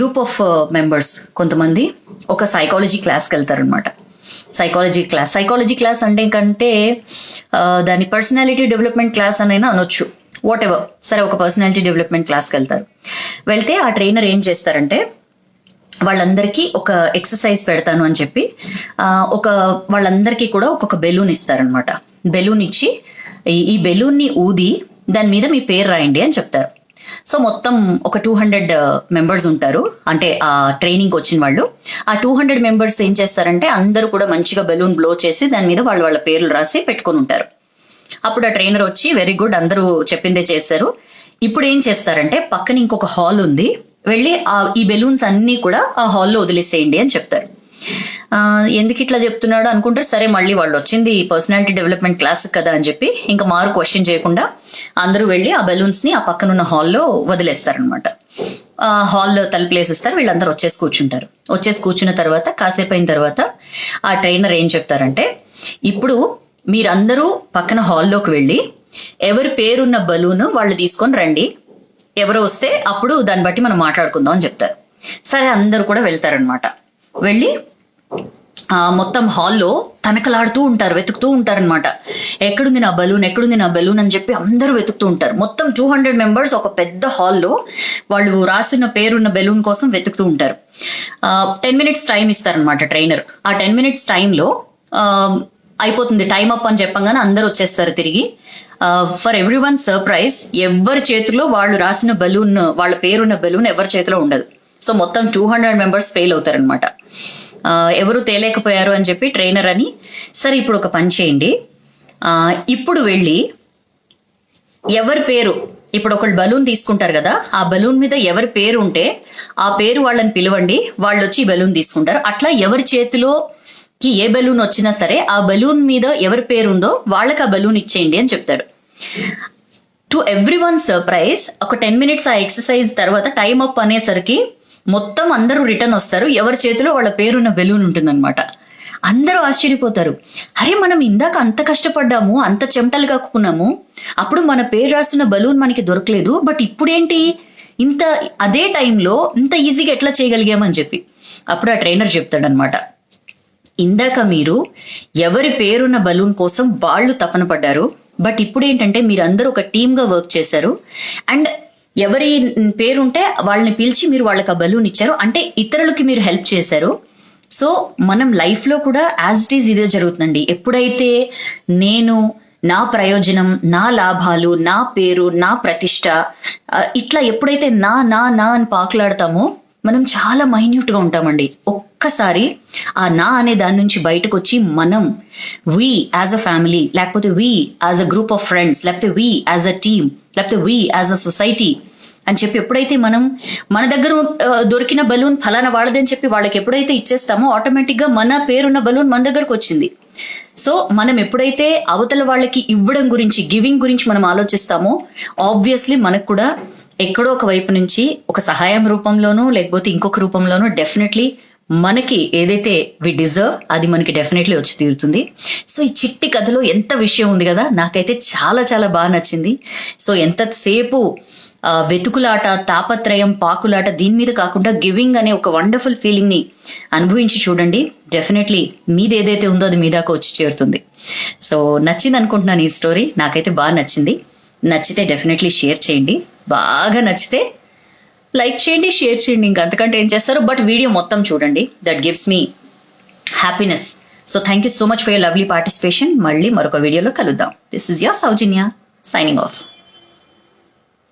Group of members కొంతమంది ఒక psychology క్లాస్కి వెళ్తారనమాట. సైకాలజీ క్లాస్ అంటే కంటే దాని పర్సనాలిటీ డెవలప్మెంట్ క్లాస్ అనైనా అనొచ్చు, వాట్ ఎవర్. సరే, ఒక పర్సనాలిటీ డెవలప్మెంట్ క్లాస్కి వెళ్తే ఆ ట్రైనర్ ఏం చేస్తారంటే వాళ్ళందరికీ ఒక ఎక్సర్సైజ్ పెడతాను అని చెప్పి వాళ్ళందరికీ కూడా ఒక్కొక్క బెలూన్ ఇస్తారనమాట. బెలూన్ ఇచ్చి ఈ బెలూన్ని ఊది దాని మీద మీ పేరు రాయండి అని చెప్తారు. సో మొత్తం ఒక 200 మెంబర్స్ ఉంటారు, అంటే ఆ ట్రైనింగ్కి వచ్చిన వాళ్ళు. ఆ 200 మెంబర్స్ ఏం చేస్తారంటే అందరూ కూడా మంచిగా బెలూన్ బ్లో చేసి దాని మీద వాళ్ళ పేర్లు రాసి పెట్టుకొని ఉంటారు. అప్పుడు ఆ ట్రైనర్ వచ్చి వెరీ గుడ్, అందరూ చెప్పిందే చేశారు. ఇప్పుడు ఏం చేస్తారంటే పక్కన ఇంకొక హాల్ ఉంది, వెళ్ళి ఈ బెలూన్స్ అన్ని కూడా ఆ హాల్లో వదిలేసేయండి అని చెప్తారు. ఎందుకు ఇట్లా చెప్తున్నాడు అనుకుంటారు. సరే, మళ్ళీ వాళ్ళు వచ్చింది పర్సనాలిటీ డెవలప్మెంట్ క్లాస్ కదా అని చెప్పి ఇంకా మారు క్వశ్చన్ చేయకుండా అందరూ వెళ్ళి ఆ బెలూన్స్ ని ఆ పక్కనున్న హాల్లో వదిలేస్తారనమాట. హాల్లో తలుపులేసిస్తారు, వీళ్ళందరూ వచ్చేసి కూర్చున్న తర్వాత కాసేపు అయిన తర్వాత ఆ ట్రైనర్ ఏం చెప్తారంటే ఇప్పుడు మీరందరూ పక్కన హాల్లోకి వెళ్ళి ఎవరి పేరున్న బలూన్ వాళ్ళు తీసుకొని రండి, ఎవరు వస్తే అప్పుడు దాన్ని బట్టి మనం మాట్లాడుకుందాం అని చెప్తారు. సరే, అందరూ కూడా వెళ్తారనమాట. వెళ్ళి మొత్తం హాల్లో తనకలాడుతూ ఉంటారు, వెతుకుతూ ఉంటారనమాట. ఎక్కడుంది నా బలూన్ అని చెప్పి అందరూ వెతుకుతూ ఉంటారు. మొత్తం 200 మెంబర్స్ ఒక పెద్ద హాల్లో వాళ్ళు రాసిన పేరున్న బెలూన్ కోసం వెతుకుతూ ఉంటారు. 10 minutes టైం ఇస్తారనమాట ట్రైనర్. ఆ 10 minutes టైంలో అయిపోతుంది, టైం అప్ అని చెప్పగానే అందరూ వచ్చేస్తారు తిరిగి. ఫర్ ఎవ్రీ వన్ సర్ప్రైజ్, ఎవరి చేతిలో వాళ్ళు రాసిన బలూన్, వాళ్ళ పేరున్న బలూన్ ఎవరి చేతిలో ఉండదు. సో మొత్తం 200 మెంబర్స్ ఫెయిల్ అవుతారనమాట. ఎవరు తేలేకపోయారు అని చెప్పి ట్రైనర్ అని, సరే ఇప్పుడు ఒక పని చేయండి, ఇప్పుడు వెళ్ళి ఎవరి పేరు, ఇప్పుడు ఒకళ్ళు బలూన్ తీసుకుంటారు కదా, ఆ బలూన్ మీద ఎవరి పేరు ఉంటే ఆ పేరు వాళ్ళని పిలవండి, వాళ్ళు వచ్చి ఈ బలూన్ తీసుకుంటారు. అట్లా ఎవరి చేతిలోకి ఏ బలూన్ వచ్చినా సరే ఆ బలూన్ మీద ఎవరి పేరు ఉందో వాళ్ళకి ఆ బలూన్ ఇచ్చేయండి అని చెప్తాడు. టు ఎవ్రీ వన్ సర్ప్రైజ్, ఒక 10 minutes ఆ ఎక్సర్సైజ్ తర్వాత టైం అప్ అనేసరికి మొత్తం అందరూ రిటర్న్ వస్తారు, ఎవరి చేతిలో వాళ్ళ పేరున్న బెలూన్ ఉంటుందన్నమాట. అందరూ ఆశ్చర్యపోతారు, అరే మనం ఇందాక అంత కష్టపడ్డాము, అంత చెమటలు కక్కున్నాము, అప్పుడు మన పేరు రాసిన బలూన్ మనకి దొరకలేదు, బట్ ఇప్పుడేంటి ఇంత అదే టైంలో ఇంత ఈజీగా ఎట్లా చేయగలిగామని చెప్పి. అప్పుడు ఆ ట్రైనర్ చెప్తాడనమాట, ఇందాక మీరు ఎవరి పేరున్న బలూన్ కోసం వాళ్ళు తపన పడ్డారు, బట్ ఇప్పుడు ఏంటంటే మీరందరూ ఒక టీమ్గా వర్క్ చేశారు, అండ్ ఎవరి పేరుంటే వాళ్ళని పిలిచి మీరు వాళ్ళకి ఆ బలూన్ ఇచ్చారు, అంటే ఇతరులకి మీరు హెల్ప్ చేశారు. సో మనం లైఫ్లో కూడా యాజ్ ఇట్ ఈజ్ ఇదే జరుగుతుందండి. ఎప్పుడైతే నేను, నా ప్రయోజనం, నా లాభాలు, నా పేరు, నా ప్రతిష్ట, ఇట్లా ఎప్పుడైతే నా నా నా అని పాకులాడతామో మనం చాలా మైన్యూట్గా ఉంటామండి. ఒక్కసారి ఆ నా అనే దాని నుంచి బయటకు వచ్చి మనం వీ యాజ్ అ ఫ్యామిలీ, లేకపోతే we as a group of friends, లేకపోతే వీ యాజ్ అ టీమ్, లేకపోతే వీ యాజ్ అ సొసైటీ అని చెప్పి ఎప్పుడైతే మనం మన దగ్గర దొరికిన బలూన్ ఫలానా వాళ్ళదని చెప్పి వాళ్ళకి ఎప్పుడైతే ఇచ్చేస్తామో ఆటోమేటిక్గా మన పేరున్న బలూన్ మన దగ్గరకు వచ్చింది. సో మనం ఎప్పుడైతే అవతల వాళ్ళకి ఇవ్వడం గురించి, గివింగ్ గురించి మనం ఆలోచిస్తామో ఆబ్వియస్లీ మనకు కూడా ఎక్కడో ఒక వైపు నుంచి ఒక సహాయం రూపంలోనో లేకపోతే ఇంకొక రూపంలోనో డెఫినెట్లీ మనకి ఏదైతే వి డిజర్వ్ అది మనకి డెఫినెట్లీ వచ్చి తీరుతుంది. సో ఈ చిట్టి కథలో ఎంత విషయం ఉంది కదా, నాకైతే చాలా చాలా బాగా నచ్చింది. సో ఎంతసేపు వెతుకులాట, తాపత్రయం, పాకులాట దీని మీద కాకుండా గివింగ్ అనే ఒక వండర్ఫుల్ ఫీలింగ్ ని అనుభవించి చూడండి, డెఫినెట్లీ మీది ఏదైతే ఉందో అది మీ దాకా వచ్చి చేరుతుంది. సో నచ్చింది అనుకుంటున్నాను ఈ స్టోరీ, నాకైతే బాగా నచ్చింది. నచ్చితే డెఫినెట్లీ షేర్ చేయండి, బాగా నచ్చితే లైక్ చేయండి, షేర్ చేయండి, ఇంకా అంతకంటే ఏం చేస్తారు. బట్ వీడియో మొత్తం చూడండి, that gives me happiness. So thank you so much for your lovely participation. మళ్ళీ మరొక వీడియోలో కలుద్దాం. This is your Soujanya signing off.